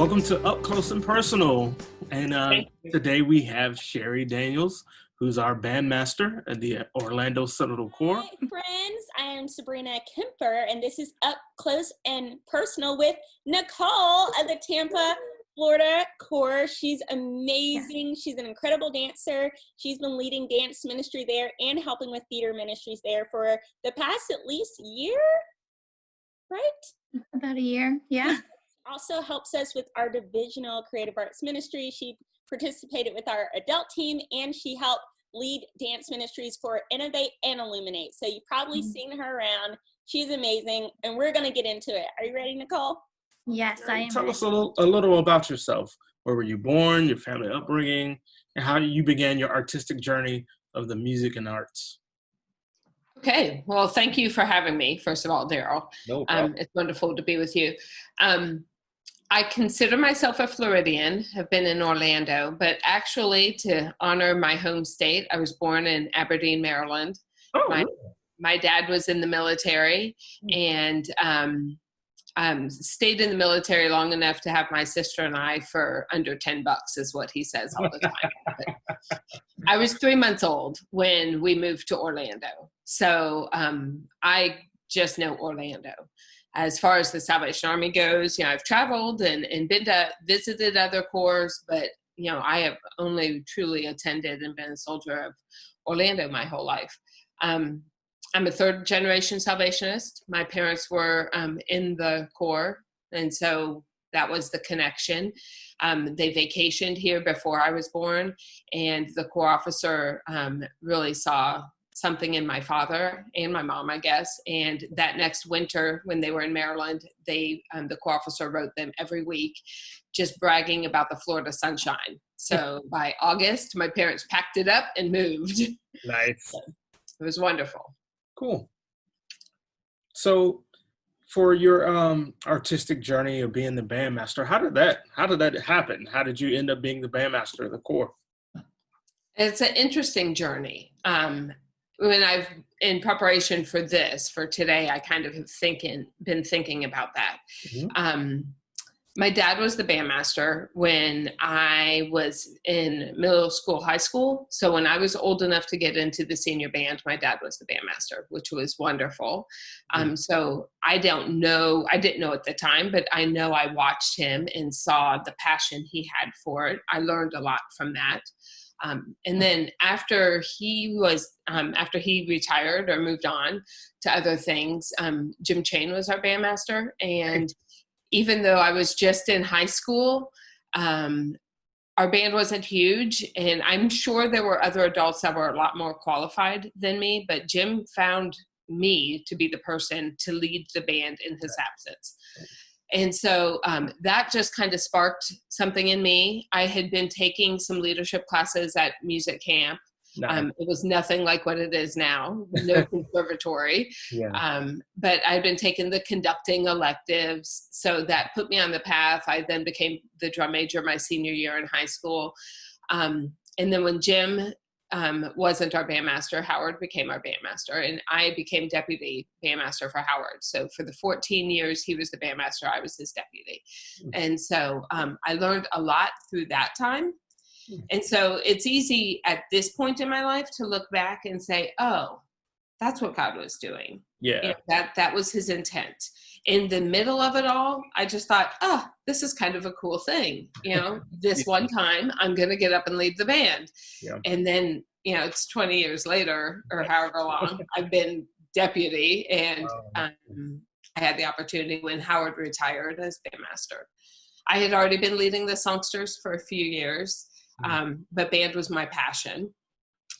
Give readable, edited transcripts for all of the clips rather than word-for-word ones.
Welcome to Up Close and Personal. And today we have Sherry Daniels, who's our bandmaster at the Orlando Sentinel Corps. Hi, friends. I am Sabrina Kemper, and this is Up Close and Personal with Nicole of the Tampa, Florida Corps. She's amazing. She's an incredible dancer. She's been leading dance ministry there and helping with theater ministries there for the past at least year, right? About a year, yeah. Also helps us with our divisional creative arts ministry. She participated with our adult team, and she helped lead dance ministries for Innovate and Illuminate. So you've probably seen her around. She's amazing, and we're going to get into it. Are you ready, Nicole? Yes, I am. Tell us a little about yourself. Where were you born, your family upbringing, and how you began your artistic journey of the music and arts? Okay, well, thank you for having me, first of all, Darrell. No problem. It's wonderful to be with you. I consider myself a Floridian, have been in Orlando, but actually to honor my home state, I was born in Aberdeen, Maryland. Oh, My dad was in the military and stayed in the military long enough to have my sister and I for under $10 is what he says all the time. But I was 3 months old when we moved to Orlando. So I just know Orlando. As far as the Salvation Army goes, I've traveled and been to visited other corps, but, I have only truly attended and been a soldier of Orlando my whole life. I'm a third generation Salvationist. My parents were in the Corps, and so that was the connection. They vacationed here before I was born, and the Corps officer really saw something in my father and my mom, I guess. And that next winter, when they were in Maryland, the Corps officer wrote them every week, just bragging about the Florida sunshine. So by August, my parents packed it up and moved. Nice. So it was wonderful. Cool. So for your artistic journey of being the bandmaster, how did that happen? How did you end up being the bandmaster of the Corps? It's an interesting journey. When I've, in preparation for today, I kind of have been thinking about that. Mm-hmm. My dad was the bandmaster when I was in middle school, high school. So when I was old enough to get into the senior band, my dad was the bandmaster, which was wonderful. So I didn't know at the time, but I know I watched him and saw the passion he had for it. I learned a lot from that. And then after he retired or moved on to other things, Jim Chain was our bandmaster. And even though I was just in high school, our band wasn't huge. And I'm sure there were other adults that were a lot more qualified than me, but Jim found me to be the person to lead the band in his absence. And so that just kind of sparked something in me. I had been taking some leadership classes at music camp. Nice. It was nothing like what it is now, no conservatory. Yeah. But I'd been taking the conducting electives, so that put me on the path. I then became the drum major my senior year in high school. And then when Jim wasn't our bandmaster, Howard became our bandmaster, and I became deputy bandmaster for Howard. So for the 14 years he was the bandmaster, I was his deputy. And so I learned a lot through that time. And so it's easy at this point in my life to look back and say, oh, that's what God was doing. Yeah. That was his intent. In the middle of it all, I just thought, oh, this is kind of a cool thing. This one time I'm going to get up and lead the band. Yeah. And then, it's 20 years later or however long I've been deputy, and I had the opportunity when Howard retired as bandmaster. I had already been leading the songsters for a few years, but band was my passion.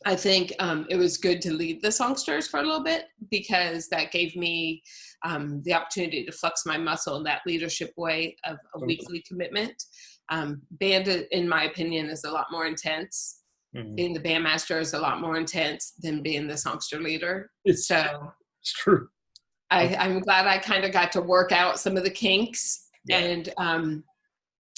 I think it was good to lead the songsters for a little bit, because that gave me the opportunity to flex my muscle in that leadership way of a weekly commitment. Band, in my opinion, is a lot more intense. Mm-hmm. Being the bandmaster is a lot more intense than being the songster leader. It's true. I'm glad I kind of got to work out some of the kinks. Yeah.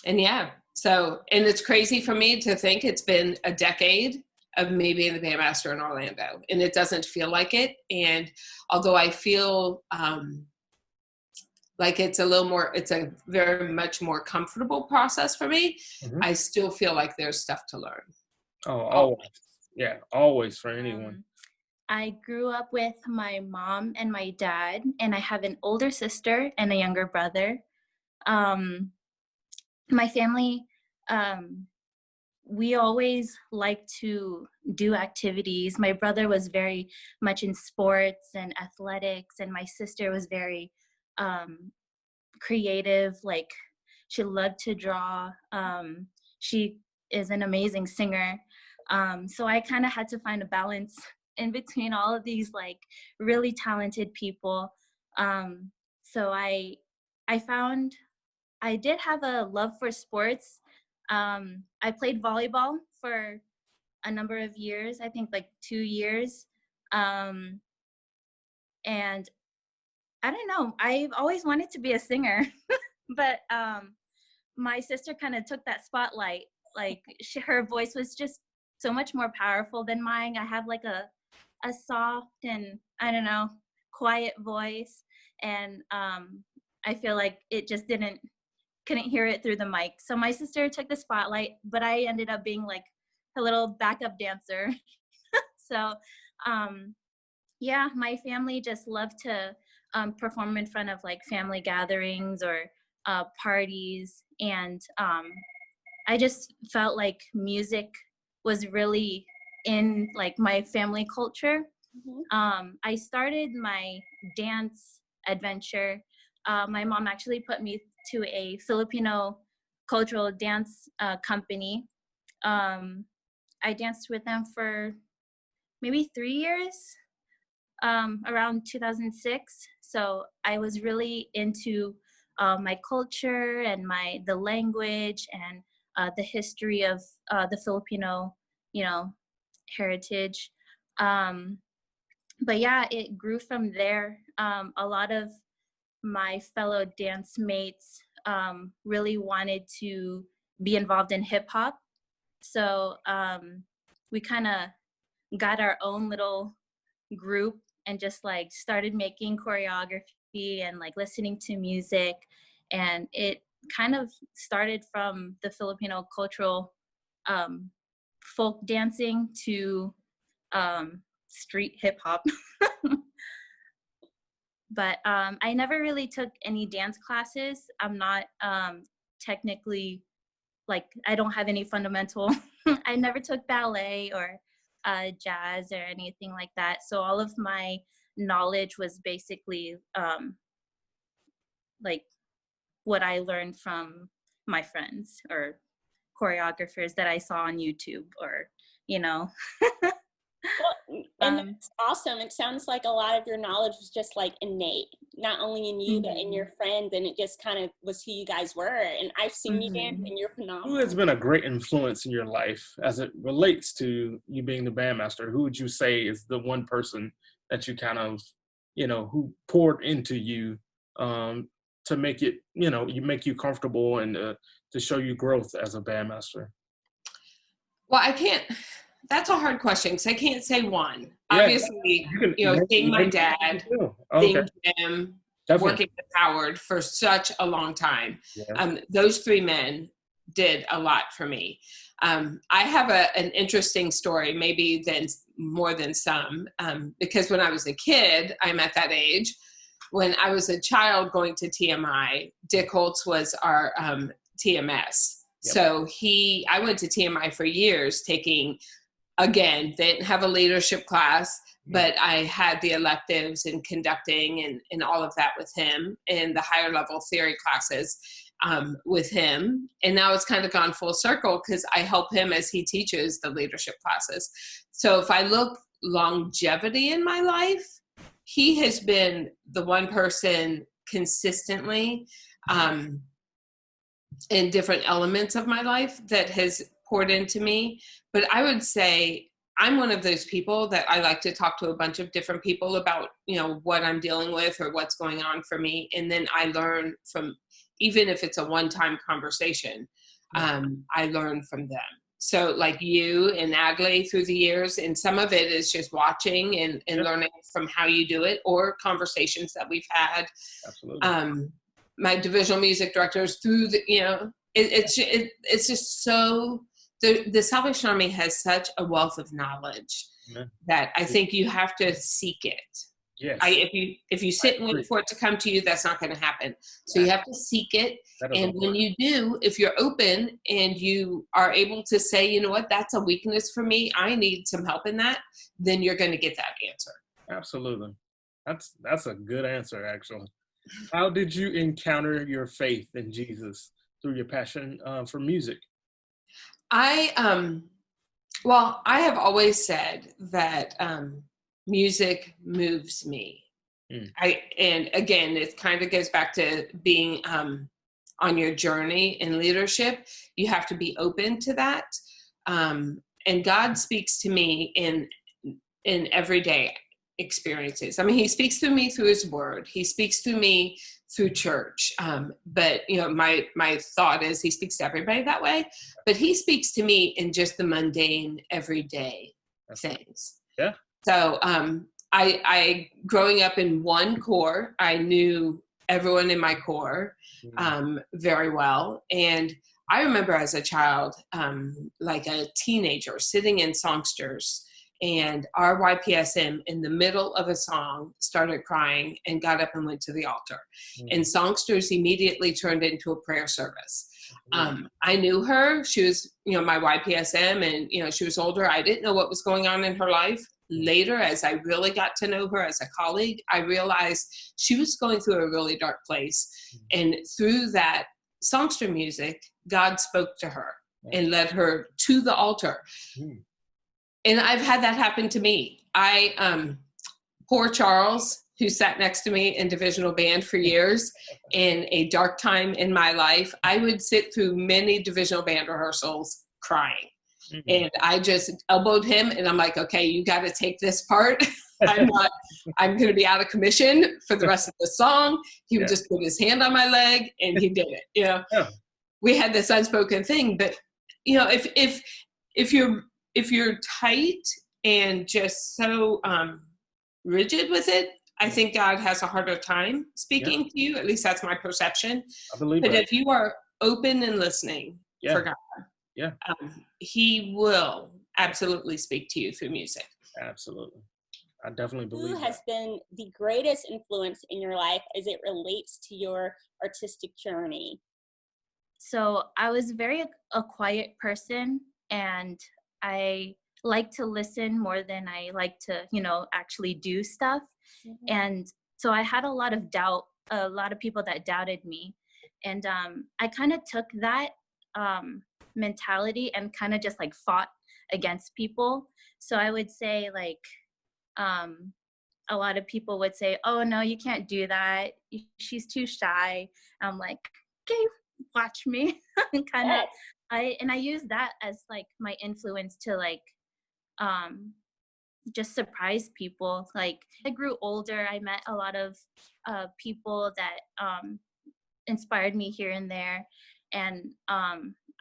And yeah, so, and it's crazy for me to think it's been a decade of me being the bandmaster in Orlando, and it doesn't feel like it. And although I feel like it's a very much more comfortable process for me. I still feel like there's stuff to learn. Oh, always. Yeah, always for anyone. I grew up with my mom and my dad, and I have an older sister and a younger brother. My family, we always like to do activities. My brother was very much in sports and athletics, and my sister was very creative. Like, she loved to draw. She is an amazing singer. So I kind of had to find a balance in between all of these like really talented people. So I found I did have a love for sports. I played volleyball for a number of years, I think like 2 years. And I don't know, I've always wanted to be a singer, but my sister kind of took that spotlight. Like, her voice was just so much more powerful than mine. I have like a soft and, I don't know, quiet voice. And I feel like it just couldn't hear it through the mic. So my sister took the spotlight, but I ended up being like a little backup dancer. So yeah, my family just loved to perform in front of like family gatherings or parties. And I just felt like music was really in like my family culture. I started my dance adventure. My mom actually put me to a Filipino cultural dance company. I danced with them for maybe 3 years, around 2006. So I was really into my culture and the language and the history of the Filipino, heritage. But yeah, it grew from there. A lot of my fellow dance mates really wanted to be involved in hip hop. So we kind of got our own little group and just like started making choreography and like listening to music. And it kind of started from the Filipino cultural folk dancing to street hip hop. But I never really took any dance classes. I'm not technically, like, I don't have any fundamental. I never took ballet or jazz or anything like that. So all of my knowledge was basically like what I learned from my friends or choreographers that I saw on YouTube or, Well, and that's awesome. It sounds like a lot of your knowledge was just like innate, not only in you, but in your friends. And it just kind of was who you guys were. And I've seen you dance and you're phenomenal. Who has been a great influence in your life as it relates to you being the bandmaster? Who would you say is the one person that you kind of, who poured into you to make it, make you comfortable and to show you growth as a bandmaster? Well, that's a hard question because I can't say one. Yeah, obviously, seeing my dad, seeing Jim, working with Howard for such a long time. Yeah. Those three men did a lot for me. I have an interesting story, maybe more than some, because when I was a kid, I'm at that age. When I was a child going to TMI, Dick Holtz was our TMS. Yep. So I went to TMI for years taking, again, they didn't have a leadership class, but I had the electives and conducting and all of that with him and the higher level theory classes with him. And now it's kind of gone full circle because I help him as he teaches the leadership classes. So if I look longevity in my life, he has been the one person consistently in different elements of my life that has poured into me. But I would say I'm one of those people that I like to talk to a bunch of different people about, what I'm dealing with or what's going on for me. And then I learn from, even if it's a one-time conversation, I learn from them. So like you and Natalie through the years, and some of it is just watching and learning from how you do it or conversations that we've had. Absolutely. my divisional music directors, through the, it's just so, the Salvation Army has such a wealth of knowledge that I think you have to seek it. Yes. If you sit and wait for it to come to you, that's not going to happen. So you have to seek it. And when you do, if you're open and you are able to say, you know what, that's a weakness for me, I need some help in that, then you're going to get that answer. Absolutely. That's a good answer, actually. How did you encounter your faith in Jesus through your passion for music? I have always said that music moves me. And again, it kind of goes back to being on your journey in leadership. You have to be open to that. And God speaks to me in everyday experiences. I mean, he speaks through me through his word. He speaks through me through church. But my thought is he speaks to everybody that way, but he speaks to me in just the mundane, everyday things. Yeah. So I growing up in one corps, I knew everyone in my corps very well. And I remember as a child, like a teenager, sitting in songsters, and our YPSM in the middle of a song started crying and got up and went to the altar. And songsters immediately turned into a prayer service. I knew her. She was, my YPSM, and, she was older. I didn't know what was going on in her life. Later, as I really got to know her as a colleague, I realized she was going through a really dark place. And through that songster music, God spoke to her and led her to the altar. And I've had that happen to me. Poor Charles, who sat next to me in divisional band for years, in a dark time in my life, I would sit through many divisional band rehearsals crying. And I just elbowed him, and I'm like, okay, you got to take this part. I'm going to be out of commission for the rest of the song. He would just put his hand on my leg, and he did it. We had this unspoken thing, but if you're tight and just so rigid with it, I think God has a harder time speaking to you. At least that's my perception. I believe but that. If you are open and listening for God, he will absolutely speak to you through music. Absolutely. I definitely believe Who has been the greatest influence in your life as it relates to your artistic journey? So I was a quiet person, and I like to listen more than I like to, actually do stuff. And so I had a lot of doubt, a lot of people that doubted me. And I kind of took that mentality and kind of just like fought against people. So I would say a lot of people would say, oh no, you can't do that, she's too shy. I'm like, okay, watch me. And kind of I use that as like my influence to just surprise people. Like, I grew older, I met a lot of people that inspired me here and there. And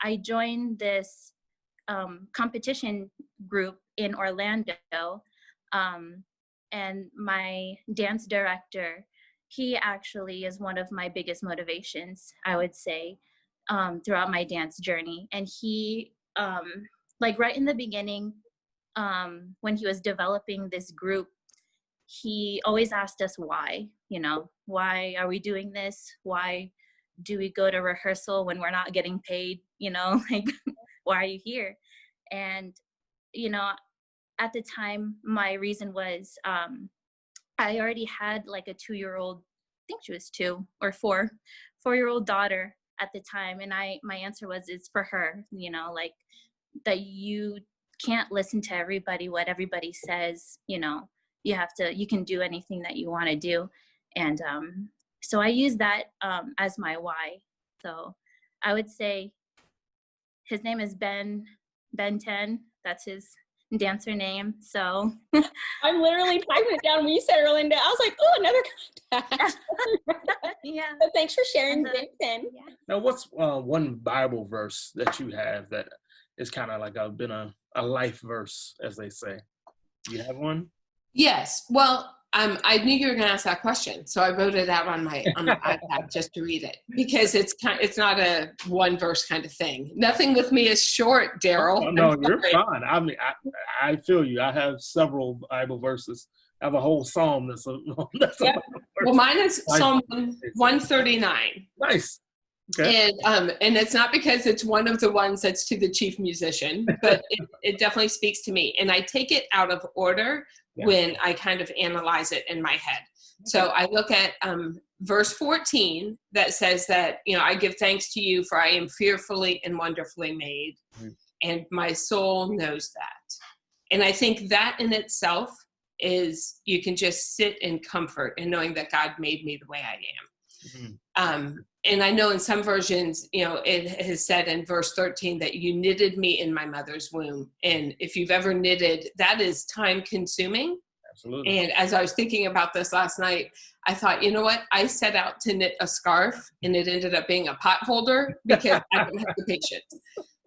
I joined this competition group in Orlando. And my dance director, he actually is one of my biggest motivations, I would say, throughout my dance journey. And he, right in the beginning, when he was developing this group, he always asked us why, why are we doing this? Why do we go to rehearsal when we're not getting paid? Why are you here? And, at the time, my reason was I already had like a 2-year-old, I think she was 2 or 4-year-old daughter at the time. And my answer was, it's for her, that you can't listen to everybody, what everybody says, you can do anything that you want to do. And so I use that as my why. So I would say his name is Ben 10. That's his dancer name. So I'm literally typing it down when you said Orlando. I was like, oh, another contact. Yeah. So thanks for sharing, Ben 10. Yeah. Now, what's one Bible verse that you have that is kind of like been a life verse, as they say? Do you have one? Yes. Well, I knew you were going to ask that question, so I wrote it out on my iPad just to read it, because it's not a one verse kind of thing. Nothing with me is short, Darrell. Oh, no, you're fine. I mean, I feel you. I have several Bible verses. I have a whole psalm that's a Yep. Well, mine is Psalm 139. Nice. Okay. And it's not because it's one of the ones that's to the chief musician, but it definitely speaks to me. And I take it out of order when I kind of analyze it in my head. So I look at verse 14 that says that, I give thanks to you, for I am fearfully and wonderfully made, and my soul knows that. And I think that in itself is, you can just sit in comfort in knowing that God made me the way I am. And I know in some versions, it has said in verse 13 that you knitted me in my mother's womb. And if you've ever knitted, that is time consuming. Absolutely. And as I was thinking about this last night, I thought, you know what? I set out to knit a scarf and it ended up being a pot holder because I don't have the patience.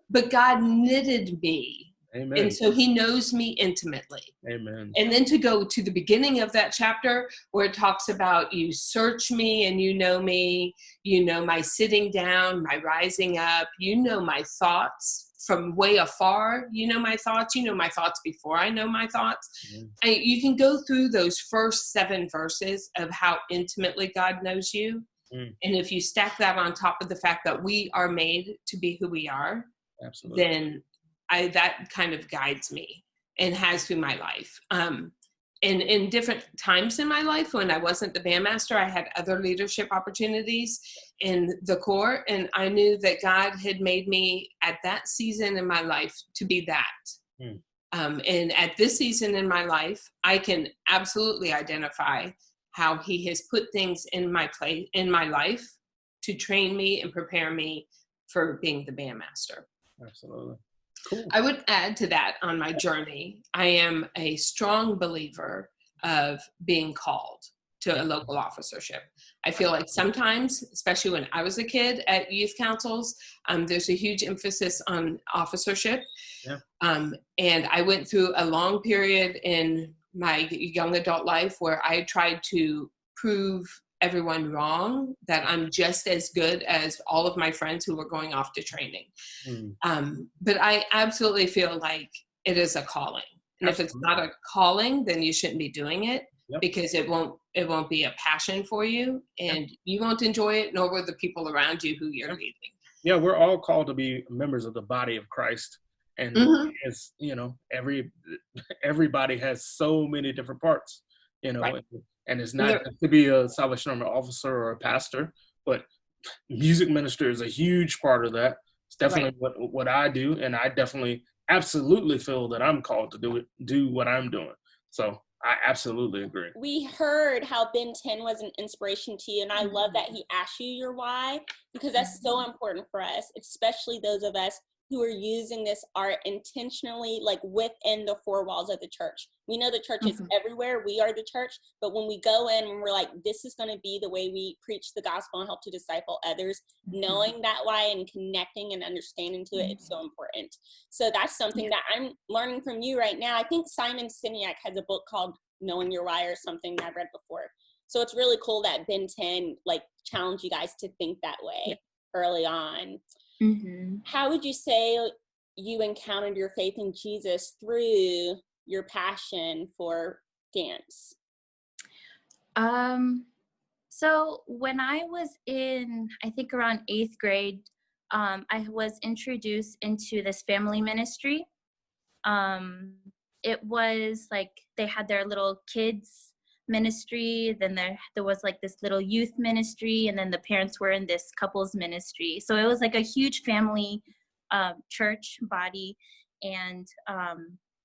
But God knitted me. Amen. And so he knows me intimately. Amen. And then to go to the beginning of that chapter where it talks about, you search me and you know me, you know my sitting down, my rising up, you know my thoughts from way afar, you know my thoughts before I know my thoughts. You can go through those first 7 verses of how intimately God knows you. And if you stack that on top of the fact that we are made to be who we are, absolutely, then that kind of guides me and has through my life. And in different times in my life, when I wasn't the bandmaster, I had other leadership opportunities in the Corps, and I knew that God had made me at that season in my life to be that. And at this season in my life, I can absolutely identify how he has put things in my life to train me and prepare me for being the bandmaster. Absolutely. Cool. I would add to that on my journey, I am a strong believer of being called to a local officership. I feel like sometimes, especially when I was a kid at youth councils, there's a huge emphasis on officership. And I went through a long period in my young adult life where I tried to prove everyone wrong, that I'm just as good as all of my friends who were going off to training. But I absolutely feel like it is a calling. And if it's not a calling, then you shouldn't be doing it, because it won't be a passion for you, and you won't enjoy it, nor will the people around you who you're leading. Yeah, we're all called to be members of the body of Christ. And it's, everybody has so many different parts, and it's not just to be a Salvation Army officer or a pastor, but music minister is a huge part of that. It's definitely what I do, and I definitely absolutely feel that I'm called to do what I'm doing. So I absolutely agree. We heard how Ben 10 was an inspiration to you, and I love that he asked you your why, because that's so important for us, especially those of us who are using this art intentionally, like within the 4 walls of the church. We know the church is everywhere. We are the church. But when we go in and we're like, this is going to be the way we preach the gospel and help to disciple others, knowing that why and connecting and understanding to it, it's so important. So that's something that I'm learning from you right now. I think Simon Sinek has a book called Knowing Your Why or something that I've read before. So it's really cool that Ben 10 challenged you guys to think that way early on. How would you say you encountered your faith in Jesus through your passion for dance? So when I was in, I think around 8th grade, I was introduced into this family ministry. It was they had their little kids ministry, then there was this little youth ministry, and then the parents were in this couples ministry. So it was a huge family church body, and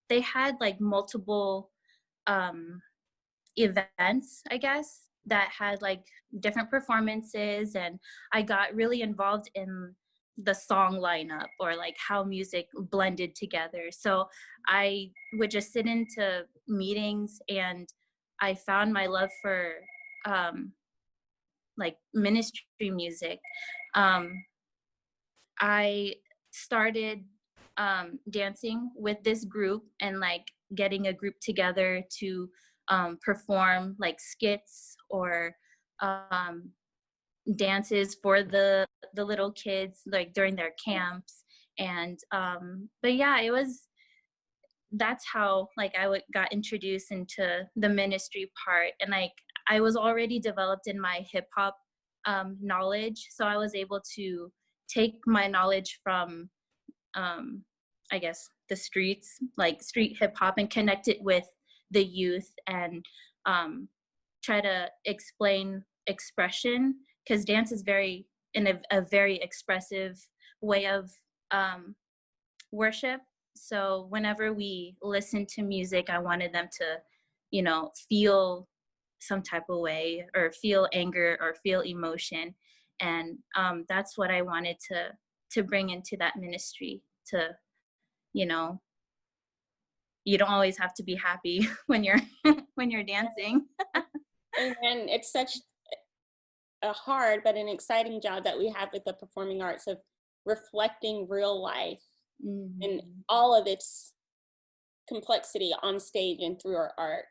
they had multiple events, I guess, that had different performances, and I got really involved in the song lineup, or how music blended together. So I would just sit into meetings, and I found my love for ministry music. I started dancing with this group, and getting a group together to perform like skits or um, dances for the little kids like during their camps. And but yeah, that's how like got introduced into the ministry part. And like I was already developed in my hip hop knowledge, so I was able to take my knowledge from I guess the streets, like street hip hop, and connect it with the youth, and try to explain expression, because dance is very in a very expressive way of worship. So whenever we listen to music, I wanted them to, feel some type of way, or feel anger, or feel emotion. And that's what I wanted to bring into that ministry. To, you know, you don't always have to be happy when you're when you're dancing. And it's such a hard but an exciting job that we have with the performing arts, of reflecting real life and all of its complexity on stage and through our art.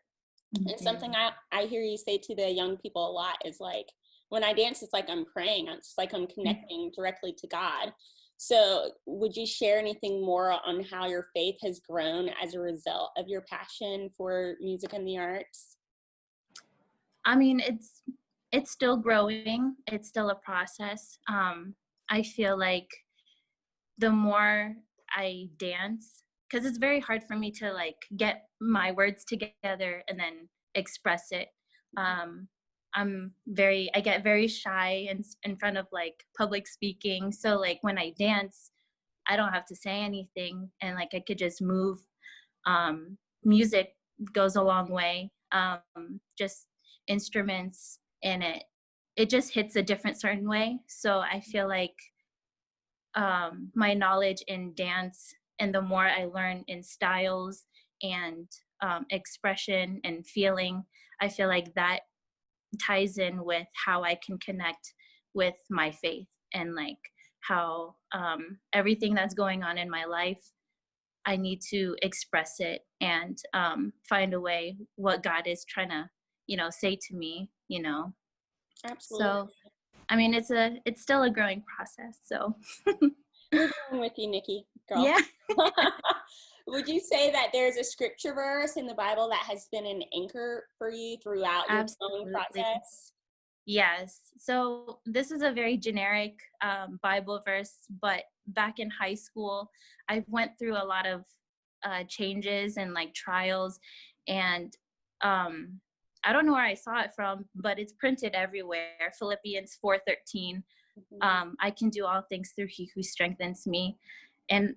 And something I hear you say to the young people a lot is like, when I dance, it's like I'm praying. It's like I'm connecting directly to God. So would you share anything more on how your faith has grown as a result of your passion for music and the arts? I mean, it's still growing. It's still a process. I feel like the more I dance, because it's very hard for me to like get my words together and then express it. I get very shy in front of like public speaking. So like when I dance, I don't have to say anything, and like I could just move. Music goes a long way. Just instruments in it just hits a different certain way. So I feel like my knowledge in dance, and the more I learn in styles and expression and feeling, I feel like that ties in with how I can connect with my faith, and like how everything that's going on in my life, I need to express it and find a way what God is trying to, say to me, Absolutely. So, I mean, it's still a growing process. So we're going with you, Nikki, girl. Yeah. Would you say that there's a scripture verse in the Bible that has been an anchor for you throughout your growing process? Yes. So this is a very generic Bible verse, but back in high school, I went through a lot of changes and like trials, and I don't know where I saw it from, but it's printed everywhere. Philippians 4:13. I can do all things through He who strengthens me. And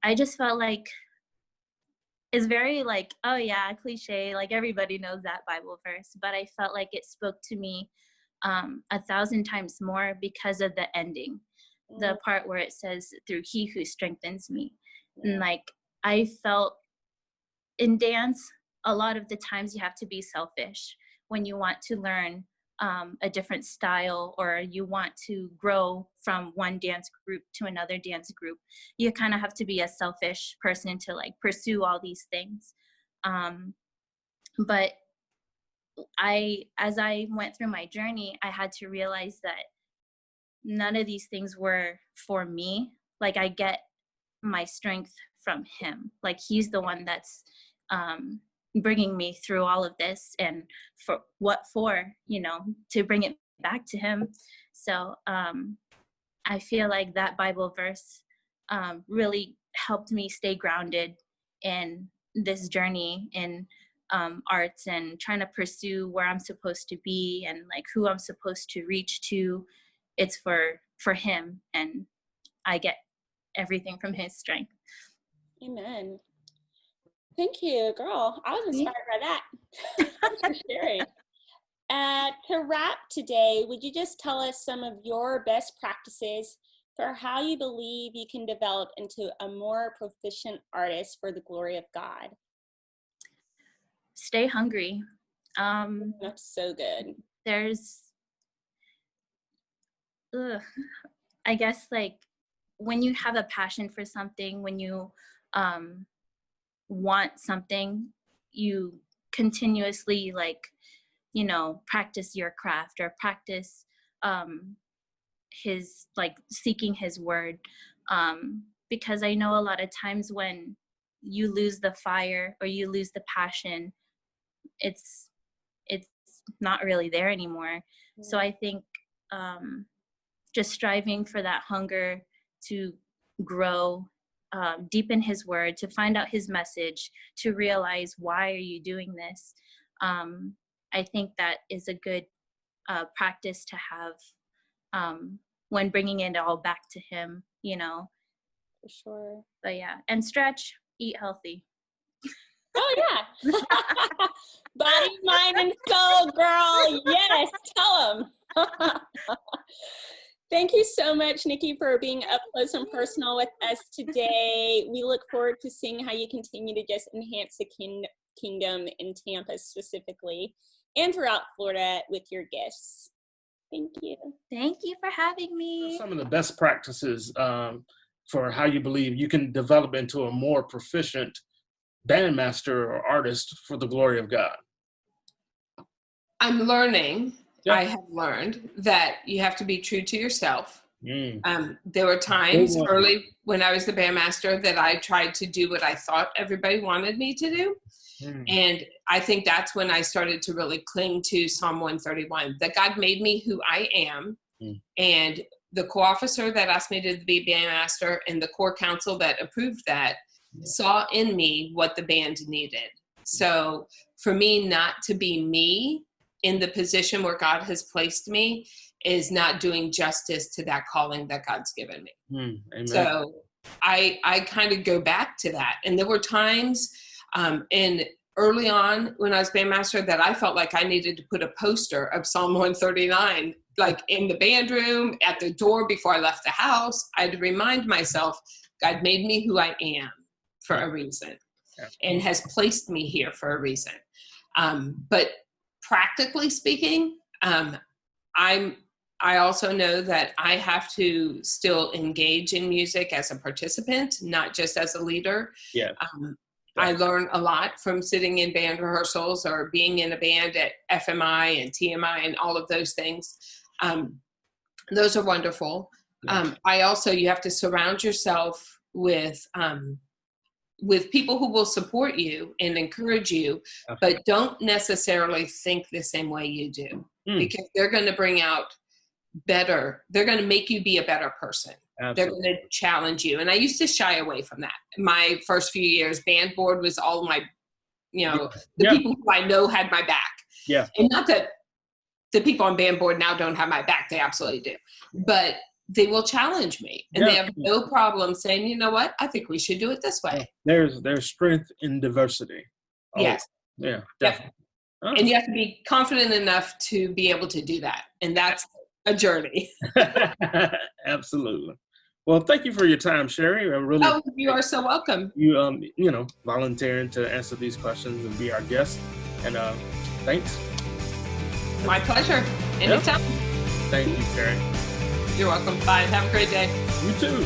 I just felt like it's very like, oh yeah, cliche, like everybody knows that Bible verse, but I felt like it spoke to me 1,000 times more because of the ending, the part where it says through He who strengthens me. And like I felt in dance, a lot of the times you have to be selfish when you want to learn a different style, or you want to grow from one dance group to another dance group. You kind of have to be a selfish person to like pursue all these things. But as I went through my journey, I had to realize that none of these things were for me. Like I get my strength from Him. Like He's the one that's bringing me through all of this, and for to bring it back to Him. So I feel like that Bible verse really helped me stay grounded in this journey in arts, and trying to pursue where I'm supposed to be and like who I'm supposed to reach to. It's for Him, and I get everything from His strength. Amen. Thank you, girl. I was inspired by that. Thanks for sharing. To wrap today, would you just tell us some of your best practices for how you believe you can develop into a more proficient artist for the glory of God? Stay hungry. That's so good. I guess like when you have a passion for something, when you want something, you continuously practice your craft or practice his seeking his word, because I know a lot of times when you lose the fire or you lose the passion, it's not really there anymore. So I think just striving for that hunger to grow, deepen his word, to find out his message, to realize why are you doing this. I think that is a good practice to have when bringing it all back to him, For sure. But yeah, and stretch, eat healthy. Oh yeah. Body, mind, and soul, girl. Yes, tell them. Thank you so much, Nikki, for being up close and personal with us today. We look forward to seeing how you continue to just enhance the kingdom in Tampa specifically and throughout Florida with your gifts. Thank you. Thank you for having me. Some of the best practices for how you believe you can develop into a more proficient bandmaster or artist for the glory of God. I'm learning. Yeah. I have learned that you have to be true to yourself. There were times early when I was the bandmaster that I tried to do what I thought everybody wanted me to do. And I think that's when I started to really cling to Psalm 131, that God made me who I am. And the co-officer that asked me to be bandmaster and the core council that approved that saw in me what the band needed. So for me not to be me in the position where God has placed me is not doing justice to that calling that God's given me. Amen. So I kind of go back to that. And there were times in early on when I was bandmaster that I felt like I needed to put a poster of Psalm 139, like in the band room, at the door before I left the house. I had to remind myself, God made me who I am for a reason and has placed me here for a reason. But practically speaking, I also know that I have to still engage in music as a participant, not just as a leader. Yeah. I learn a lot from sitting in band rehearsals or being in a band at FMI and TMI and all of those things. Those are wonderful. You have to surround yourself with people who will support you and encourage you, but don't necessarily think the same way you do, because they're going to bring out they're going to make you be a better person. Absolutely. They're going to challenge you. And I used to shy away from that. My first few years, band board was all my, the people who I know had my back. Yeah. And not that the people on band board now don't have my back. They absolutely do. But they will challenge me. And they have no problem saying, you know what, I think we should do it this way. There's strength in diversity. Yes. Yeah, definitely. Oh. And you have to be confident enough to be able to do that. And that's a journey. Absolutely. Well, thank you for your time, Sherry. You are so welcome. You volunteering to answer these questions and be our guest. And thanks. My pleasure. Anytime. Thank you, Sherry. You're welcome. Bye. Have a great day. You too.